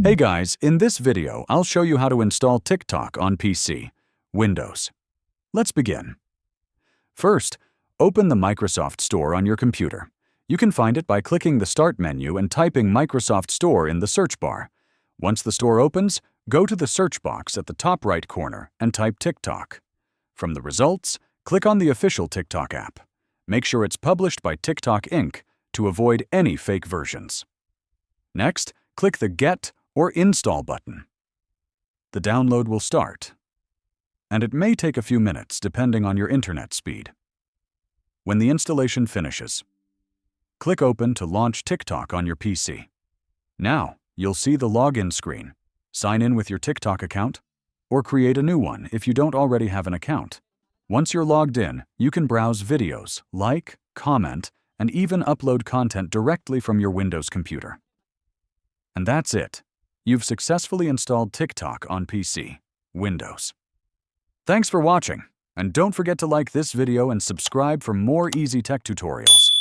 Hey guys, in this video, I'll show you how to install TikTok on PC, Windows. Let's begin. First, open the Microsoft Store on your computer. You can find it by clicking the Start menu and typing Microsoft Store in the search bar. Once the store opens, go to the search box at the top right corner and type TikTok. From the results, click on the official TikTok app. Make sure it's published by TikTok Inc. to avoid any fake versions. Next, click the Get or Install button. The download will start, and it may take a few minutes depending on your internet speed. When the installation finishes, click Open to launch TikTok on your PC. Now, you'll see the login screen. Sign in with your TikTok account, or create a new one if you don't already have an account. Once you're logged in, you can browse videos, like, comment, and even upload content directly from your Windows computer. And that's it. You've successfully installed TikTok on PC, Windows. Thanks for watching, and don't forget to like this video and subscribe for more easy tech tutorials.